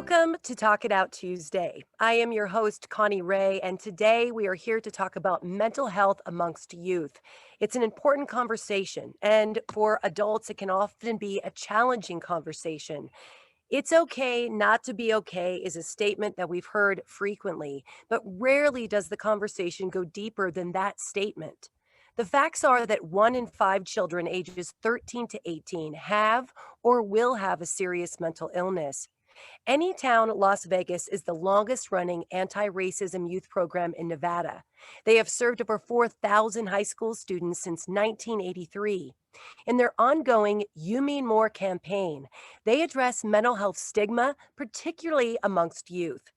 Welcome to Talk It Out Tuesday. I am your host, Connie Wray, and today we are here to talk about mental health amongst youth. It's an important conversation, and for adults, it can often be a challenging conversation. It's okay not to be okay is a statement that we've heard frequently, but rarely does the conversation go deeper than that statement. The facts are that 1 in 5 children ages 13 to 18 have or will have a serious mental illness. Anytown Las Vegas is the longest running anti-racism youth program in Nevada. They have served over 4,000 high school students since 1983. In their ongoing You Mean More campaign, they address mental health stigma, particularly amongst youth.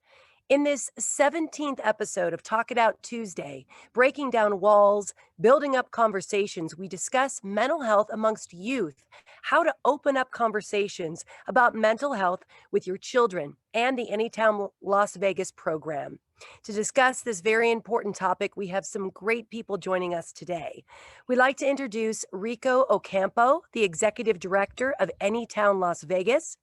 In this 17th episode of Talk It Out Tuesday, breaking down walls, building up conversations, we discuss mental health amongst youth, how to open up conversations about mental health with your children, and the Anytown Las Vegas program. To discuss this very important topic, we have some great people joining us today. We'd like to introduce Rico Ocampo, the Executive Director of Anytown Las Vegas,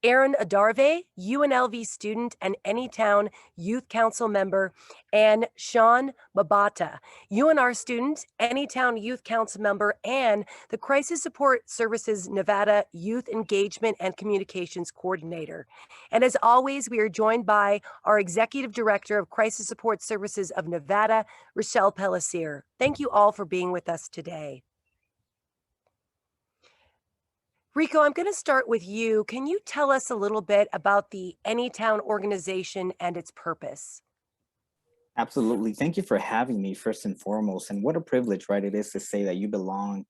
Erin Adarve, UNLV student and Anytown Youth Council Member, and Shaun Mabanta, UNR student, Anytown Youth Council Member, and the Crisis Support Services Nevada Youth Engagement and Communications Coordinator. And as always, we are joined by our Executive Director of Crisis Support Services of Nevada, Rachelle Pellissier. Thank you all for being with us today. Rico, I'm going to start with you. Can you tell us a little bit about the Anytown organization and its purpose? Absolutely. Thank you for having me first and foremost. And what a privilege, right, it is to say that you belong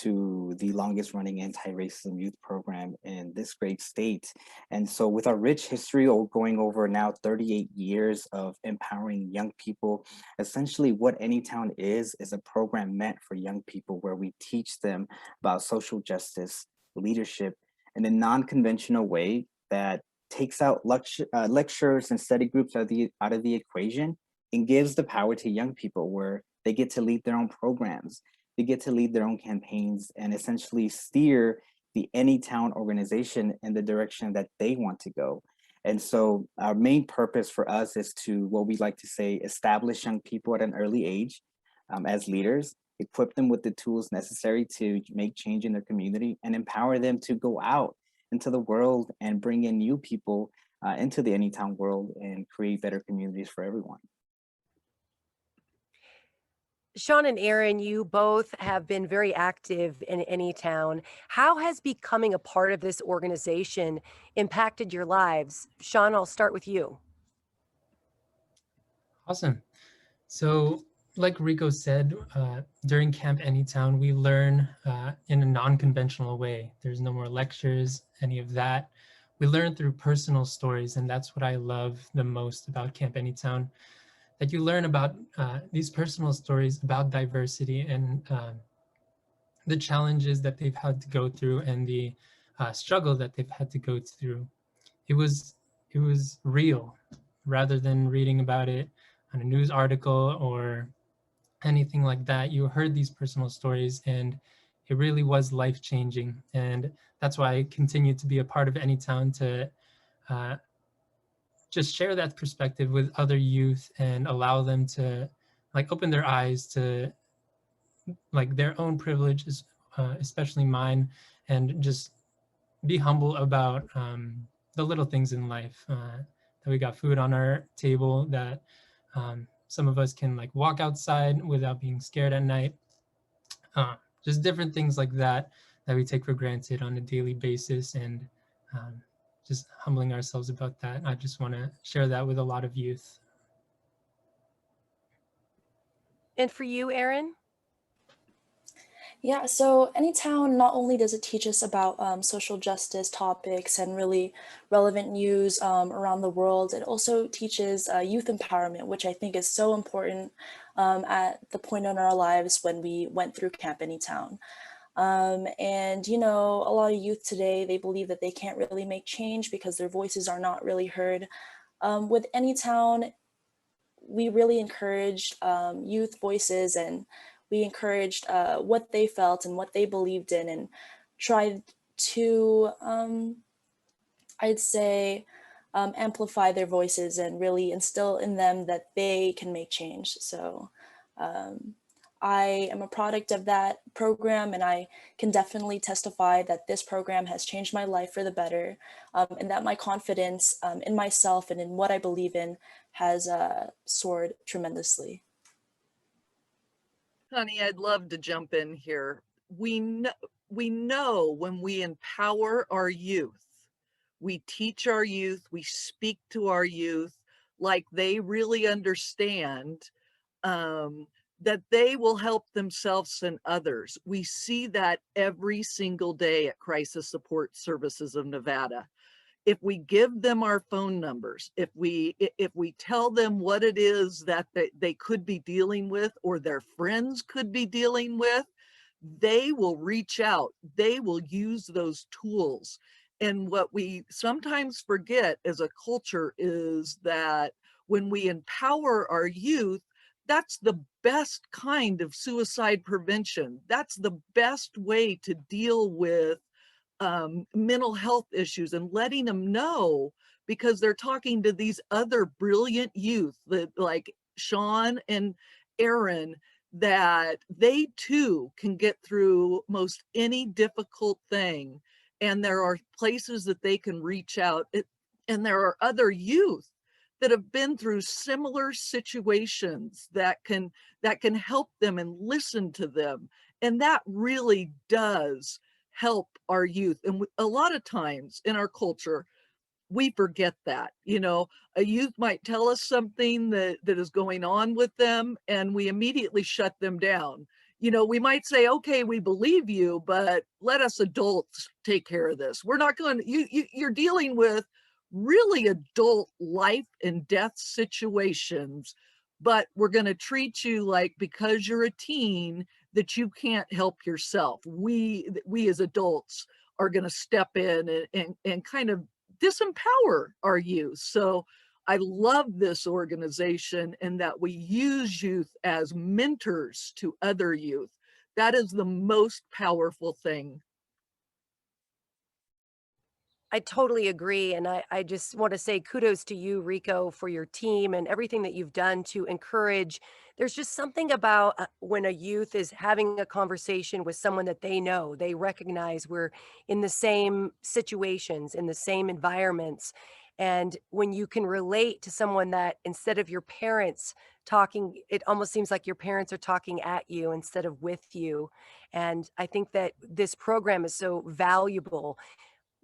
to the longest running anti-racism youth program in this great state. And so with our rich history going over now 38 years of empowering young people, essentially what Anytown is a program meant for young people where we teach them about social justice, leadership in a non-conventional way that takes out lectures and study groups out of the equation and gives the power to young people where they get to lead their own programs, they get to lead their own campaigns and essentially steer the Anytown organization in the direction that they want to go. And so our main purpose for us is to, what we like to say, establish young people at an early age as leaders, equip them with the tools necessary to make change in their community and empower them to go out into the world and bring in new people into the Anytown world and create better communities for everyone. Shaun and Erin, you both have been very active in Anytown. How has becoming a part of this organization impacted your lives? Shaun, I'll start with you. Awesome. So like Rico said, during Camp Anytown, we learn in a non-conventional way. There's no more lectures, any of that. We learn through personal stories, and that's what I love the most about Camp Anytown, that you learn about these personal stories about diversity and the challenges that they've had to go through and the struggle that they've had to go through. It was real rather than reading about it on a news article or anything like that. You heard these personal stories and it really was life-changing. And that's why I continue to be a part of Anytown to just share that perspective with other youth and allow them to like open their eyes to like their own privileges, especially mine, and just be humble about the little things in life, that we got food on our table, that some of us can like walk outside without being scared at night. Just different things like that that we take for granted on a daily basis, and just humbling ourselves about that. I just want to share that with a lot of youth. And for you, Erin? Yeah, so Anytown, not only does it teach us about social justice topics and really relevant news around the world, it also teaches youth empowerment, which I think is so important at the point in our lives when we went through Camp Anytown. And, you know, a lot of youth today, they believe that they can't really make change because their voices are not really heard. With Anytown, we really encouraged youth voices, and we encouraged what they felt and what they believed in, and tried to, I'd say, amplify their voices and really instill in them that they can make change. So I am a product of that program, and I can definitely testify that this program has changed my life for the better, and that my confidence in myself and in what I believe in has soared tremendously. Honey, I'd love to jump in here. We know when we empower our youth, we teach our youth, we speak to our youth like they really understand that they will help themselves and others. We see that every single day at Crisis Support Services of Nevada. If we give them our phone numbers, if we tell them what it is that they could be dealing with or their friends could be dealing with, they will reach out. They will use those tools. And what we sometimes forget as a culture is that when we empower our youth, that's the best kind of suicide prevention. That's the best way to deal with mental health issues, and letting them know, because they're talking to these other brilliant youth that, like Shaun and Erin, that they too can get through most any difficult thing. And there are places that they can reach out. And there are other youth that have been through similar situations that can help them and listen to them. And that really does help our youth. And a lot of times in our culture, we forget that. You know, a youth might tell us something that is going on with them, and we immediately shut them down. You know, we might say, okay, we believe you, but let us adults take care of this. We're not going to, you're dealing with really adult life and death situations, but we're going to treat you like, because you're a teen, that you can't help yourself. We as adults are going to step in and kind of disempower our youth. So I love this organization, and that we use youth as mentors to other youth. That is the most powerful thing. I totally agree. And I just want to say kudos to you, Rico, for your team and everything that you've done to encourage. There's just something about when a youth is having a conversation with someone that they know, they recognize we're in the same situations, in the same environments. And when you can relate to someone that instead of your parents talking, it almost seems like your parents are talking at you instead of with you. And I think that this program is so valuable.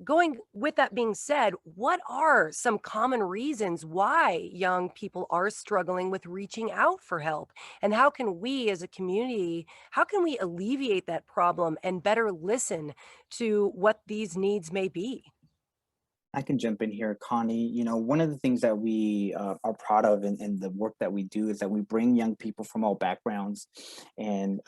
Going with that being said, what are some common reasons why young people are struggling with reaching out for help? And how can we as a community, how can we alleviate that problem and better listen to what these needs may be? I can jump in here, Connie. You know, one of the things that we are proud of in the work that we do is that we bring young people from all backgrounds and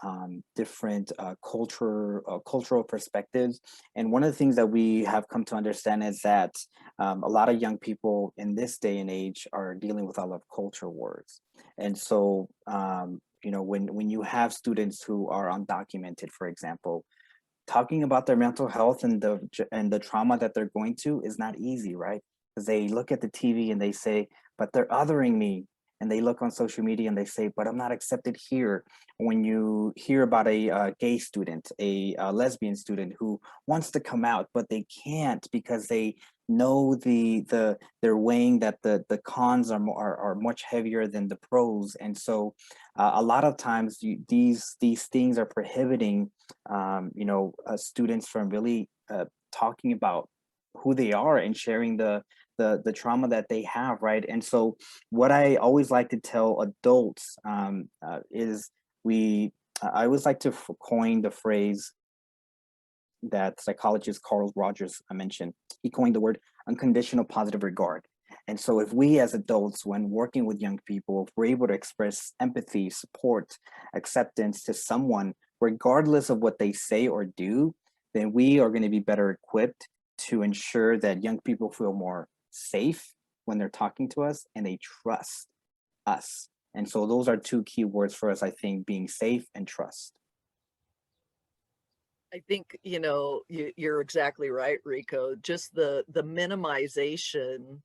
different cultural perspectives. And one of the things that we have come to understand is that a lot of young people in this day and age are dealing with a lot of culture wars. And so, you know, when you have students who are undocumented, for example, talking about their mental health and the trauma that they're going to is not easy, right? Because they look at the TV and they say, but they're othering me. And they look on social media and they say, but I'm not accepted here. When you hear about a gay student, a lesbian student who wants to come out, but they can't because they know they're weighing that the cons are much heavier than the pros. And so a lot of times these things are prohibiting students from really talking about who they are and sharing the trauma that they have, right? And so what I always like to tell adults is I always like to coin the phrase that psychologist Carl Rogers mentioned. He coined the word unconditional positive regard. And so if we as adults, when working with young people, if we're able to express empathy, support, acceptance to someone, regardless of what they say or do, then we are going to be better equipped to ensure that young people feel more safe when they're talking to us and they trust us. And so those are two key words for us, I think, being safe and trust. I think, you're exactly right, Rico. Just the minimization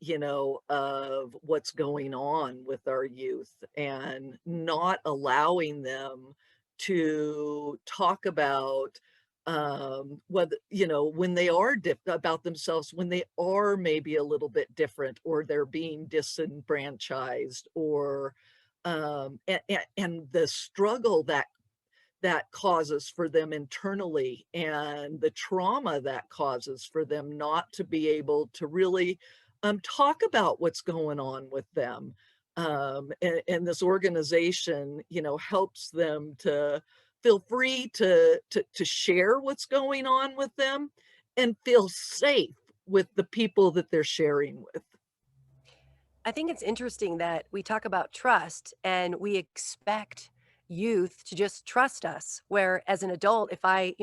you know, of what's going on with our youth and not allowing them to talk about whether, you know, when they are about themselves, when they are maybe a little bit different or they're being disenfranchised or and the struggle that causes for them internally and the trauma that causes for them not to be able to really talk about what's going on with them. And this organization, you know, helps them to feel free to share what's going on with them and feel safe with the people that they're sharing with. I think it's interesting that we talk about trust and we expect youth to just trust us. Where as an adult, if I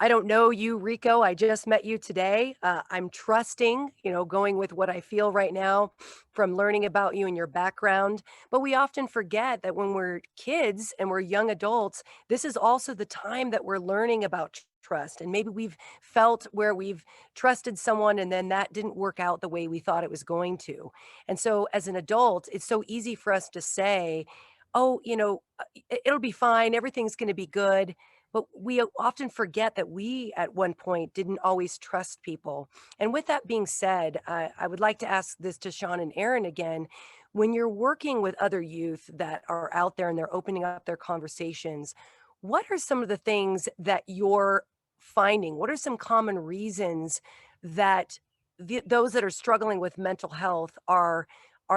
don't know you, Rico. I just met you today. I'm trusting, going with what I feel right now from learning about you and your background. But we often forget that when we're kids and we're young adults, this is also the time that we're learning about trust. And maybe we've felt where we've trusted someone and then that didn't work out the way we thought it was going to. And so as an adult, it's so easy for us to say, oh, it'll be fine. Everything's going to be good. But we often forget that we, at one point, didn't always trust people. And with that being said, I would like to ask this to Shaun and Erin again. When you're working with other youth that are out there and they're opening up their conversations, what are some of the things that you're finding? What are some common reasons that those that are struggling with mental health are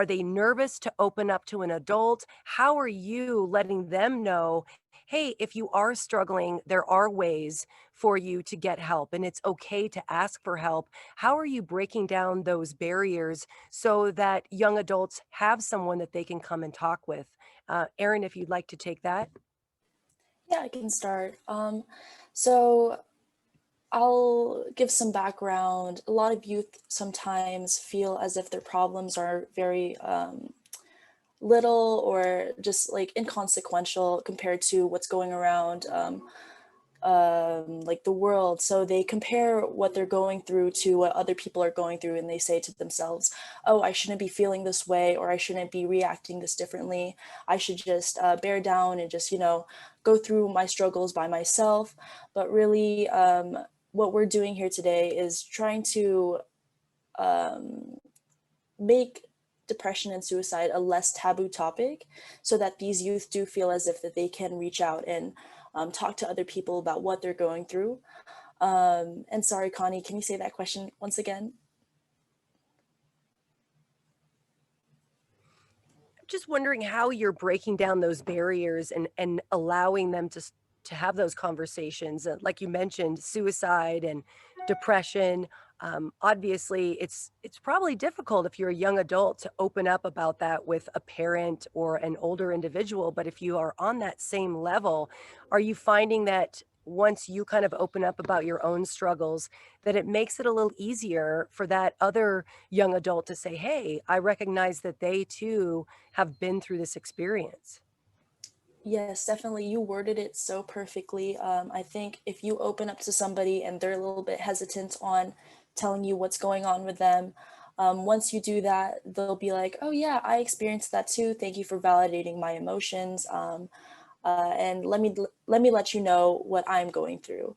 they nervous to open up to an adult? How are you letting them know, hey, if you are struggling, there are ways for you to get help and it's okay to ask for help? How are you breaking down those barriers so that young adults have someone that they can come and talk with? Erin, if you'd like to take that. Yeah, I can start. So I'll give some background. A lot of youth sometimes feel as if their problems are very little or just like inconsequential compared to what's going around like the world. So they compare what they're going through to what other people are going through, and they say to themselves, oh, I shouldn't be feeling this way, or I shouldn't be reacting this differently. I should just bear down and just, go through my struggles by myself. But really, what we're doing here today is trying to make depression and suicide a less taboo topic so that these youth do feel as if that they can reach out and talk to other people about what they're going through. And sorry, Connie, can you say that question once again? Just wondering how you're breaking down those barriers and allowing them to have those conversations. Like you mentioned, suicide and depression. Obviously, it's probably difficult if you're a young adult to open up about that with a parent or an older individual. But if you are on that same level, are you finding that once you kind of open up about your own struggles, that it makes it a little easier for that other young adult to say, hey, I recognize that they too have been through this experience? Yes, definitely. You worded it so perfectly. I think if you open up to somebody and they're a little bit hesitant on telling you what's going on with them, once you do that, they'll be like, oh, yeah, I experienced that too. Thank you for validating my emotions. And let me let you know what I'm going through.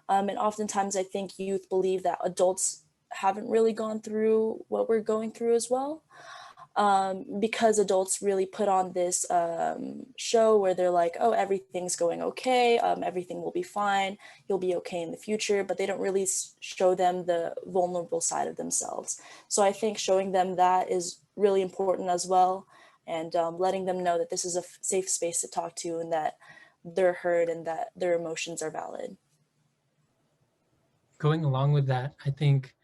And oftentimes, I think youth believe that adults haven't really gone through what we're going through as well, because adults really put on this show where they're like, oh, everything's going okay, everything will be fine, you'll be okay in the future, but they don't really show them the vulnerable side of themselves. So I think showing them that is really important as well, and letting them know that this is a safe space to talk to and that they're heard and that their emotions are valid. Going along with that, I think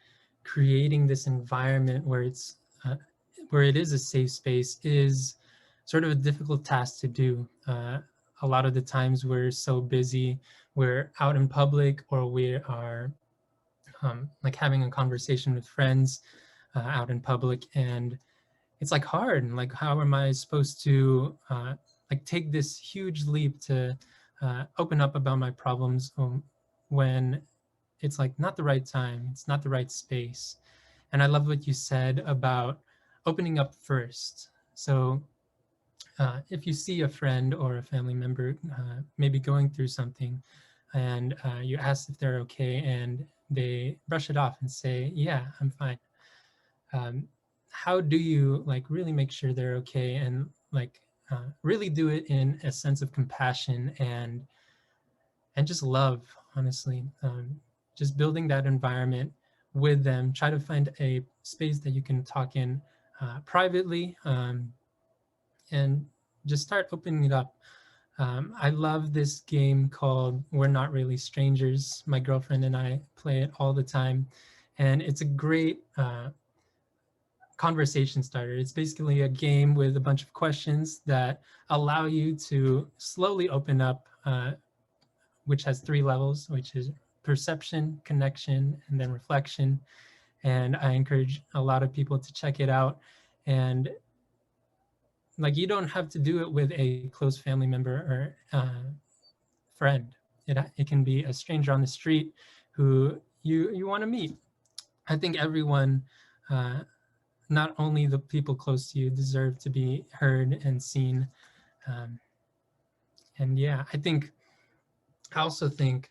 creating this environment where it is a safe space is sort of a difficult task to do. A lot of the times we're so busy, we're out in public, or we are like having a conversation with friends out in public, and it's like hard. And like, how am I supposed to like take this huge leap to open up about my problems when it's like not the right time, it's not the right space. And I love what you said about opening up first. So if you see a friend or a family member maybe going through something, and you ask if they're okay, and they brush it off and say, yeah, I'm fine. How do you like really make sure they're okay, and like really do it in a sense of compassion and just love, honestly. Just building that environment with them. Try to find a space that you can talk in privately, and just start opening it up. I love this game called We're Not Really Strangers. My girlfriend and I play it all the time. And it's a great conversation starter. It's basically a game with a bunch of questions that allow you to slowly open up, which has 3 levels, which is perception, connection, and then reflection. And I encourage a lot of people to check it out. And like, you don't have to do it with a close family member or friend. It can be a stranger on the street who you want to meet. I think everyone, not only the people close to you, deserve to be heard and seen. And yeah, I also think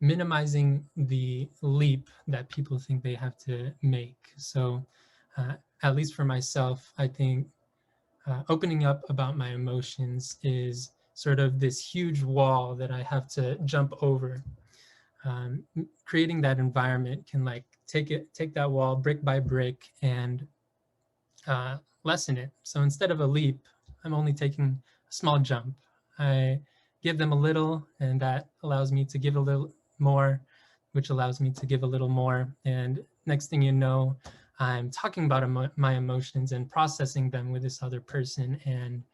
minimizing the leap that people think they have to make. So at least for myself, I think opening up about my emotions is sort of this huge wall that I have to jump over. Creating that environment can like take that wall brick by brick and lessen it. So instead of a leap, I'm only taking a small jump. I give them a little, and that allows me to give a little more, which allows me to give a little more. And next thing you know, I'm talking about my emotions and processing them with this other person, and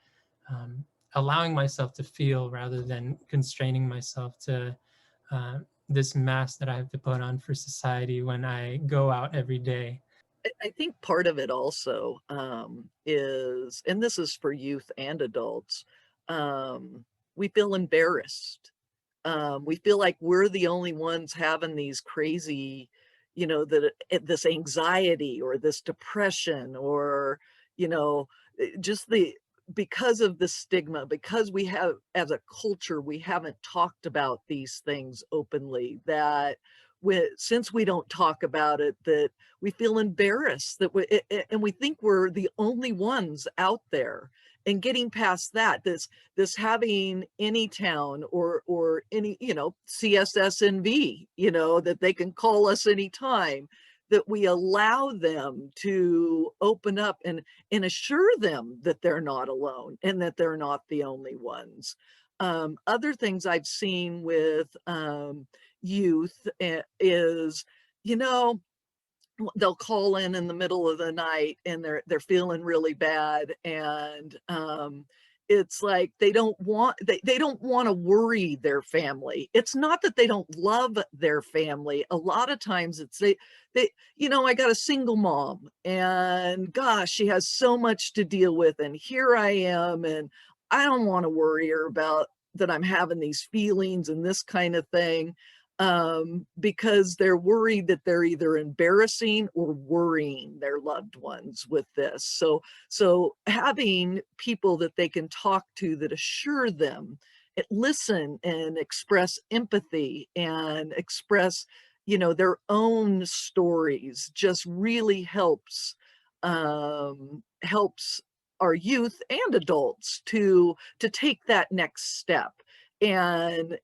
allowing myself to feel rather than constraining myself to this mask that I have to put on for society when I go out every day. I think part of it also is, and this is for youth and adults, we feel embarrassed. We feel like we're the only ones having these crazy, this anxiety or this depression, or, just because of the stigma, because we have, as a culture, we haven't talked about these things openly, that since we don't talk about it, that we feel embarrassed, and we think we're the only ones out there. And getting past that, this having Anytown or any, CSSNV, that they can call us anytime, that we allow them to open up and assure them that they're not alone and that they're not the only ones. Other things I've seen with youth is, they'll call in the middle of the night and they're feeling really bad, and it's like they don't want to worry their family. It's not that they don't love their family. A lot of times it's they I got a single mom, and gosh, she has so much to deal with, and here I am, and I don't want to worry her about that I'm having these feelings and this kind of thing, because they're worried that they're either embarrassing or worrying their loved ones with this. So having people that they can talk to that assure them, listen and express empathy and express, their own stories, just really helps our youth and adults to take that next step. And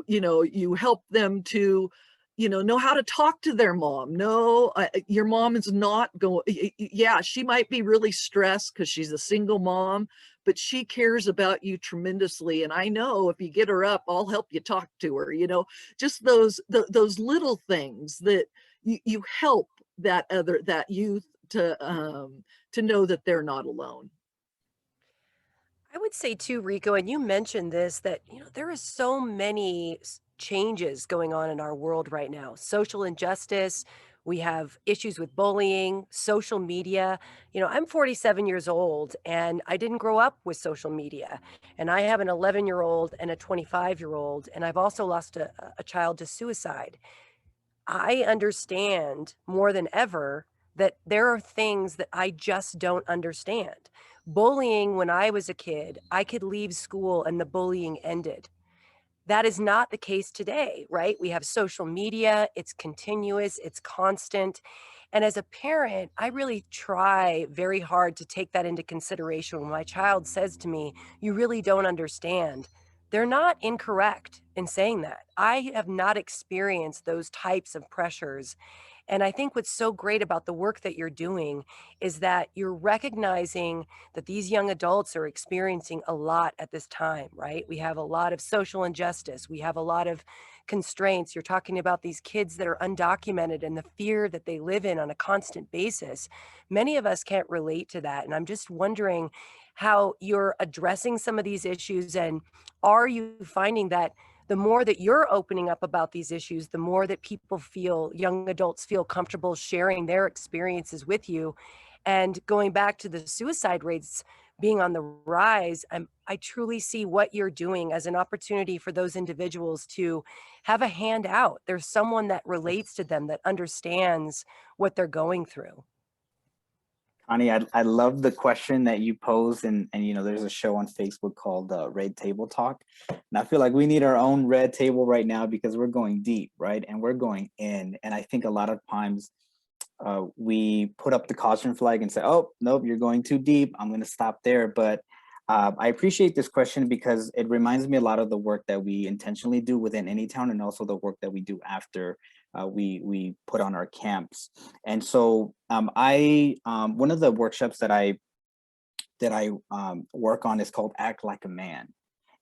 you help them to know how to talk to their mom. No, your mom is not going, yeah, she might be really stressed because she's a single mom, but she cares about you tremendously, and I know if you get her up, I'll help you talk to her. Just those little things that you help that youth to know that they're not alone. I would say too, Rico, and you mentioned this, that, there is so many changes going on in our world right now. Social injustice, we have issues with bullying, social media. I'm 47 years old and I didn't grow up with social media. And I have an 11-year-old and a 25-year-old, and I've also lost a child to suicide. I understand more than ever that there are things that I just don't understand. Bullying, when I was a kid, I could leave school and the bullying ended. That is not the case today, right? We have social media, it's continuous, it's constant. And as a parent, I really try very hard to take that into consideration when my child says to me, "You really don't understand." They're not incorrect in saying that. I have not experienced those types of pressures. And I think what's so great about the work that you're doing is that you're recognizing that these young adults are experiencing a lot at this time, right? We have a lot of social injustice. We have a lot of constraints. You're talking about these kids that are undocumented and the fear that they live in on a constant basis. Many of us can't relate to that. And I'm just wondering how you're addressing some of these issues, and are you finding that the more that you're opening up about these issues, the more that people feel, young adults feel comfortable sharing their experiences with you. And going back to the suicide rates being on the rise, I truly see what you're doing as an opportunity for those individuals to have a hand out. There's someone that relates to them, that understands what they're going through. Connie, I love the question that you posed, and there's a show on Facebook called Red Table Talk, and I feel like we need our own red table right now because we're going deep, right, and we're going in, and I think a lot of times we put up the caution flag and say, "Oh, nope, you're going too deep. I'm going to stop there." But I appreciate this question because it reminds me a lot of the work that we intentionally do within Anytown, and also the work that we do after we put on our camps. And so one of the workshops that I work on is called Act Like a Man,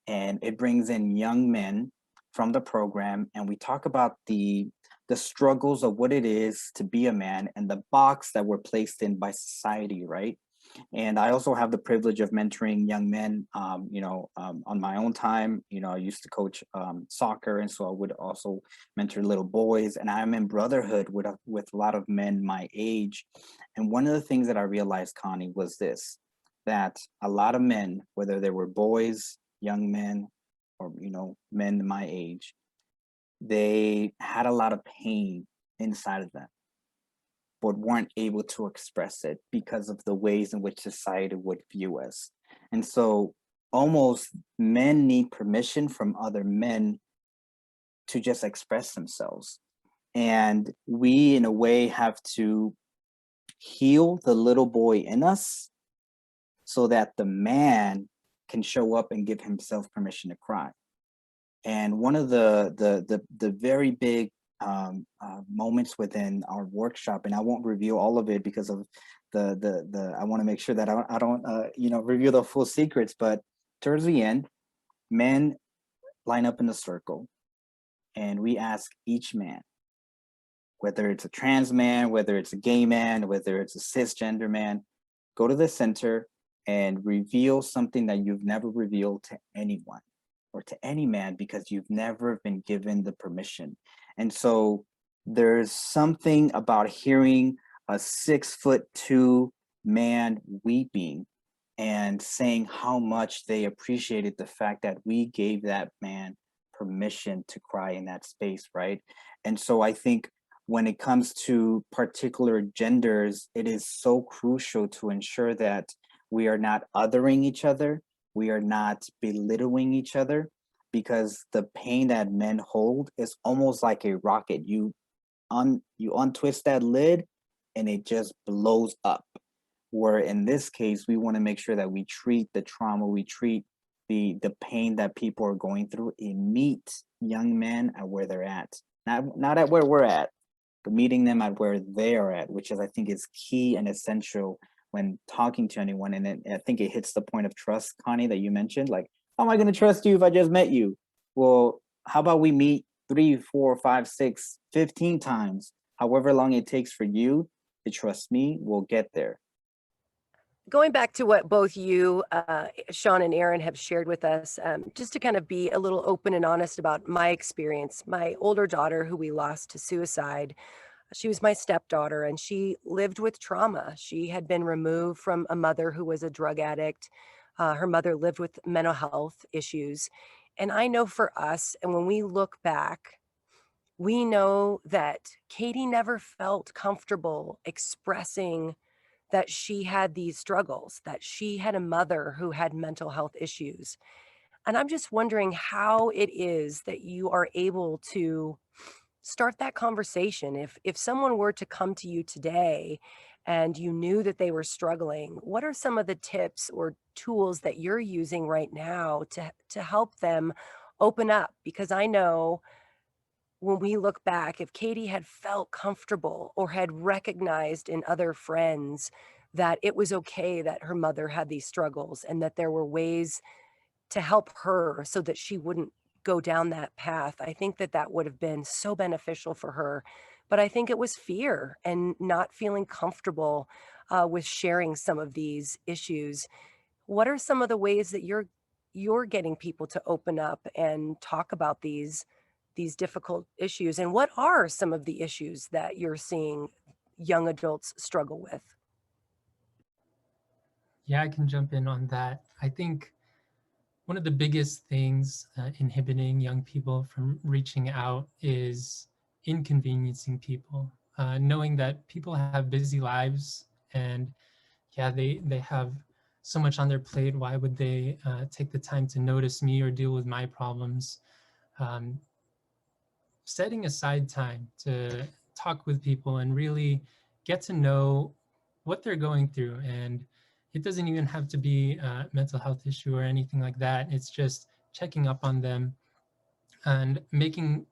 and it brings in young men from the program, and we talk about the struggles of what it is to be a man and the box that we're placed in by society, right? And I also have the privilege of mentoring young men, on my own time. I used to coach soccer, and so I would also mentor little boys. And I'm in brotherhood with a lot of men my age. And one of the things that I realized, Connie, was this: that a lot of men, whether they were boys, young men, or men my age, they had a lot of pain inside of them, but weren't able to express it because of the ways in which society would view us. And so almost men need permission from other men to just express themselves. And we, in a way, have to heal the little boy in us so that the man can show up and give himself permission to cry. And one of the very big moments within our workshop, and I won't reveal all of it because of the I want to make sure that I don't reveal the full secrets, but towards the end, men line up in a circle, and we ask each man, whether it's a trans man, whether it's a gay man, whether it's a cisgender man, go to the center and reveal something that you've never revealed to anyone or to any man because you've never been given the permission. And so there's something about hearing a 6'2" man weeping and saying how much they appreciated the fact that we gave that man permission to cry in that space, right? And so I think when it comes to particular genders, it is so crucial to ensure that we are not othering each other, we are not belittling each other, because the pain that men hold is almost like a rocket. You untwist that lid and it just blows up. Where in this case, we want to make sure that we treat the trauma, we treat the pain that people are going through, and meet young men at where they're at. Not at where we're at, but meeting them at where they are at, which is, I think, is key and essential when talking to anyone. And I think it hits the point of trust, Connie, that you mentioned. Like, how am I going to trust you if I just met you? Well, how about we meet 3, 4, 5, 6, 15 times, however long it takes for you to trust me, we'll get there. Going back to what both you, Shaun and Erin have shared with us, just to kind of be a little open and honest about my experience. My older daughter, who we lost to suicide, she was my stepdaughter, and she lived with trauma. She had been removed from a mother who was a drug addict. Her mother lived with mental health issues. And I know for us, and when we look back, We know that Katie never felt comfortable expressing that she had these struggles, that she had a mother who had mental health issues. And I'm just wondering how it is that you are able to start that conversation. If someone were to come to you today and you knew that they were struggling, what are some of the tips or tools that you're using right now to help them open up? Because I know when we look back, if Katie had felt comfortable or had recognized in other friends that it was okay that her mother had these struggles and that there were ways to help her so that she wouldn't go down that path, I think that that would have been so beneficial for her. But I think it was fear and not feeling comfortable with sharing some of these issues. What are some of the ways that you're getting people to open up and talk about these difficult issues? And what are some of the issues that you're seeing young adults struggle with? Yeah, I can jump in on that. I think one of the biggest things inhibiting young people from reaching out is inconveniencing people, knowing that people have busy lives and yeah, they have so much on their plate. Why would they take the time to notice me or deal with my problems? Um, Setting aside time to talk with people and really get to know what they're going through. And it doesn't even have to be a mental health issue or anything like that. It's just checking up on them and making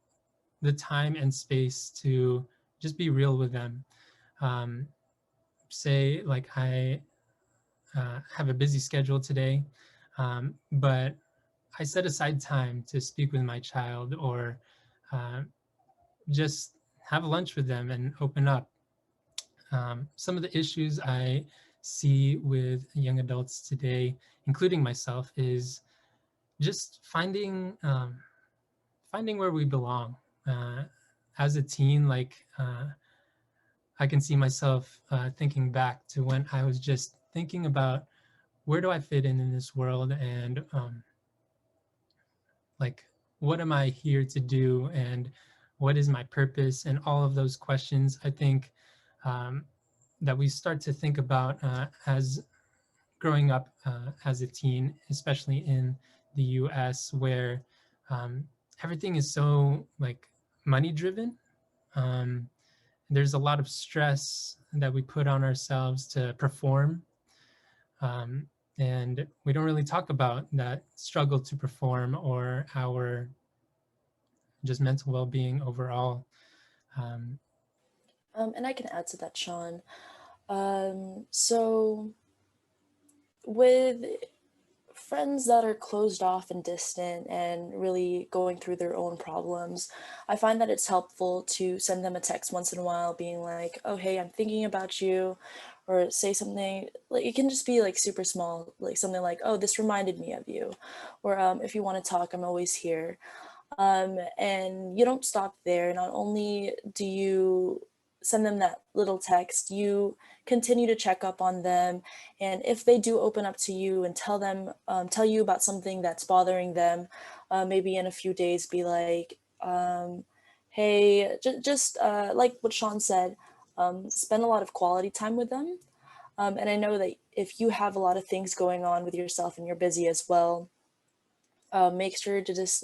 the time and space to just be real with them. Um, Say, like, I have a busy schedule today, but I set aside time to speak with my child or uh, just have lunch with them and open up. Some of the issues I see with young adults today, including myself, is just finding where we belong. As a teen, I can see myself thinking back to when I was just thinking about where do I fit in this world, and like, what am I here to do, and what is my purpose, and all of those questions. I think um, that we start to think about as growing up as a teen, especially in the US, where um, everything is so like money driven. Um, there's a lot of stress that we put on ourselves to perform. Um, and we don't really talk about that struggle to perform or our just mental well-being overall. Um, And I can add to that, Shaun. So with friends that are closed off and distant and really going through their own problems, I find that it's helpful to send them a text once in a while being like, oh, hey, I'm thinking about you, or say something like, it can just be like super small, like something like, oh, this reminded me of you, or if you want to talk, I'm always here. And you don't stop there. Not only do you send them that little text, you continue to check up on them. And if they do open up to you and tell you about something that's bothering them, maybe in a few days, be like, hey, just like what Shaun said, spend a lot of quality time with them. And I know that if you have a lot of things going on with yourself and you're busy as well, make sure to just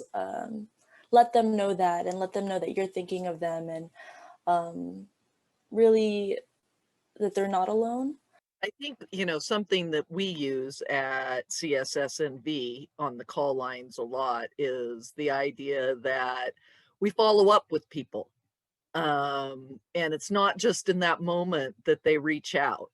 let them know that, and let them know that you're thinking of them, and really that they're not alone. I think, something that we use at CSSNV on the call lines a lot is the idea that we follow up with people. And it's not just in that moment that they reach out.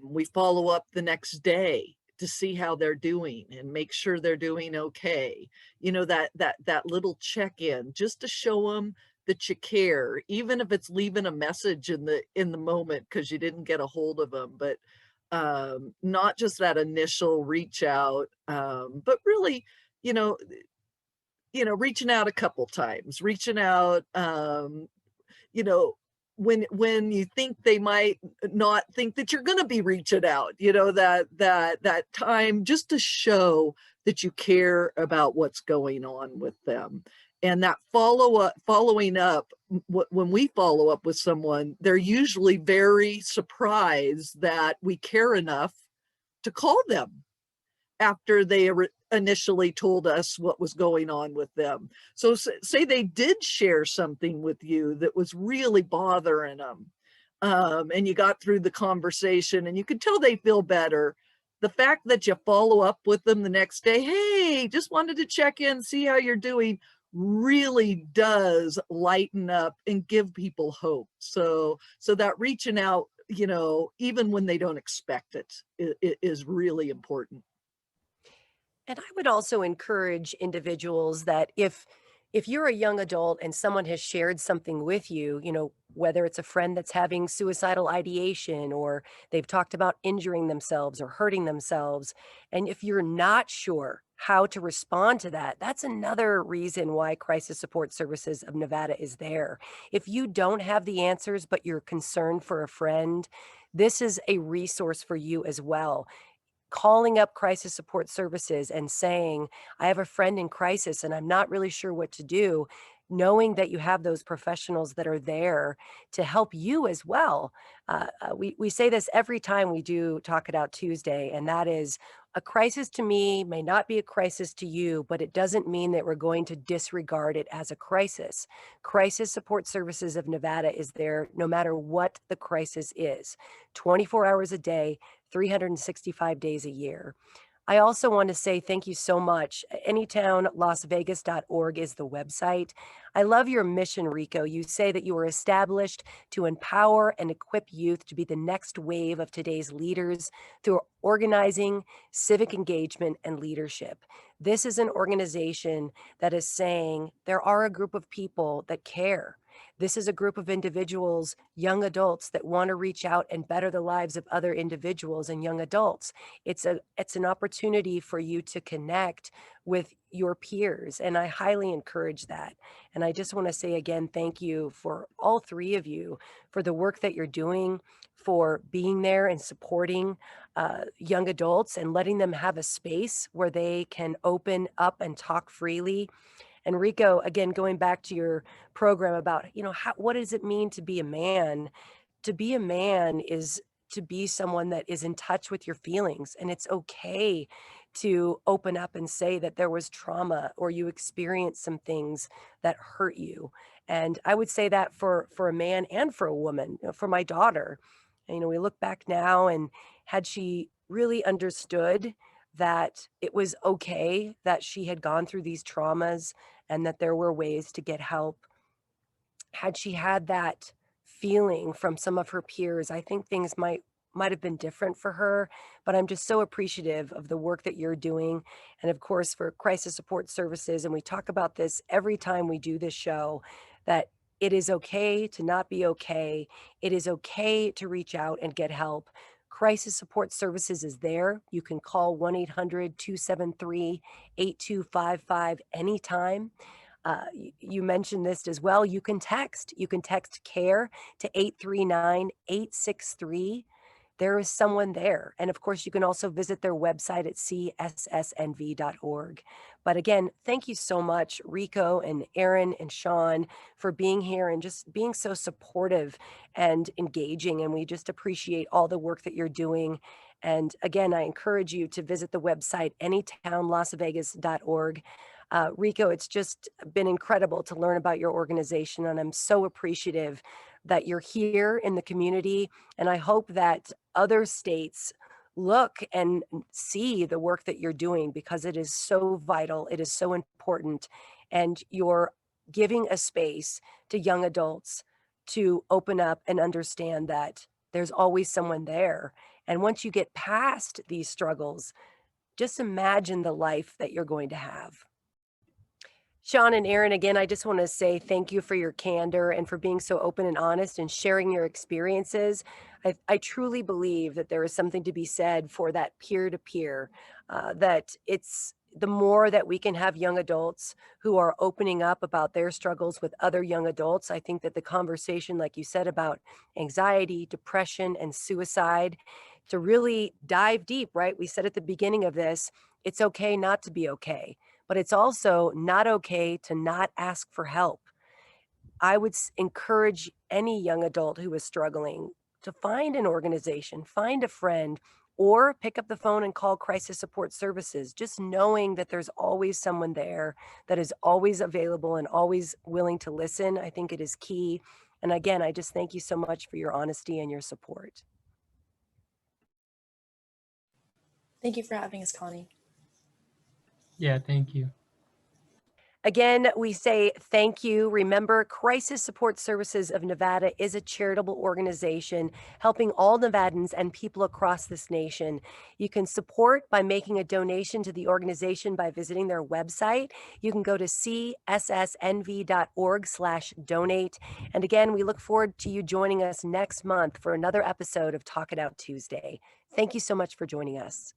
We follow up the next day to see how they're doing and make sure they're doing okay. That little check-in, just to show them that you care, even if it's leaving a message in the moment because you didn't get a hold of them. But not just that initial reach out, but really, you know, reaching out a couple times, reaching out, you know, when you think they might not think that you're going to be reaching out, that time just to show that you care about what's going on with them. And that following up, when we follow up with someone, they're usually very surprised that we care enough to call them after they initially told us what was going on with them. So say they did share something with you that was really bothering them, and you got through the conversation and you could tell they feel better. The fact that you follow up with them the next day, hey, just wanted to check in, see how you're doing, really does lighten up and give people hope. So that reaching out, you know, even when they don't expect it, is really important. And I would also encourage individuals that if you're a young adult and someone has shared something with you, you know, whether it's a friend that's having suicidal ideation or they've talked about injuring themselves or hurting themselves, and if you're not sure how to respond to that, that's another reason why Crisis Support Services of Nevada is there. If you don't have the answers, but you're concerned for a friend, this is a resource for you as well. Calling up crisis support services and saying, I have a friend in crisis and I'm not really sure what to do, knowing that you have those professionals that are there to help you as well. We say this every time we do Talk It Out Tuesday, and that is a crisis to me may not be a crisis to you, but it doesn't mean that we're going to disregard it as a crisis. Crisis Support Services of Nevada is there no matter what the crisis is, 24 hours a day, 365 days a year. I also want to say thank you so much. AnytownLasVegas.org is the website. I love your mission, Rico. You say that you were established to empower and equip youth to be the next wave of today's leaders through organizing, civic engagement, and leadership. This is an organization that is saying there are a group of people that care. This is a group of individuals, young adults, that want to reach out and better the lives of other individuals and young adults. It's an opportunity for you to connect with your peers, and I highly encourage that. And I just want to say again, thank you for all three of you for the work that you're doing, for being there and supporting young adults and letting them have a space where they can open up and talk freely. And Rico, again, going back to your program about, you know, what does it mean to be a man? To be a man is to be someone that is in touch with your feelings. And it's okay to open up and say that there was trauma or you experienced some things that hurt you. And I would say that for a man and for a woman, you know, for my daughter. And, you know, we look back now, and had she really understood that it was okay that she had gone through these traumas and that there were ways to get help, had she had that feeling from some of her peers, I think things might have been different for her. But I'm just so appreciative of the work that you're doing, and of course for Crisis Support Services. And we talk about this every time we do this show, that it is okay to not be okay. It is okay to reach out and get help. Crisis Support Services is there. You can call 1-800-273-8255 anytime. You mentioned this as well. You can text CARE to 839-863. There is someone there. And of course, you can also visit their website at CSSNV.org. But again, thank you so much, Rico and Erin and Shaun, for being here and just being so supportive and engaging. And we just appreciate all the work that you're doing. And again, I encourage you to visit the website, anytownlasvegas.org. Rico, it's just been incredible to learn about your organization, and I'm so appreciative that you're here in the community. And I hope that other states look and see the work that you're doing, because it is so vital, it is so important, and you're giving a space to young adults to open up and understand that there's always someone there. And once you get past these struggles, just imagine the life that you're going to have. Shaun and Erin, again, I just want to say thank you for your candor and for being so open and honest and sharing your experiences. I truly believe that there is something to be said for that peer-to-peer, that it's the more that we can have young adults who are opening up about their struggles with other young adults. I think that the conversation, like you said, about anxiety, depression, and suicide, to really dive deep, right? We said at the beginning of this, it's okay not to be okay. but it's also not okay to not ask for help. I would encourage any young adult who is struggling to find an organization, find a friend, or pick up the phone and call crisis support services. Just knowing that there's always someone there that is always available and always willing to listen, I think it is key. And again, I just thank you so much for your honesty and your support. Thank you for having us, Connie. Yeah, thank you. Again, we say thank you. Remember, Crisis Support Services of Nevada is a charitable organization helping all Nevadans and people across this nation. You can support by making a donation to the organization by visiting their website. You can go to cssnv.org/donate. And again, we look forward to you joining us next month for another episode of Talk It Out Tuesday. Thank you so much for joining us.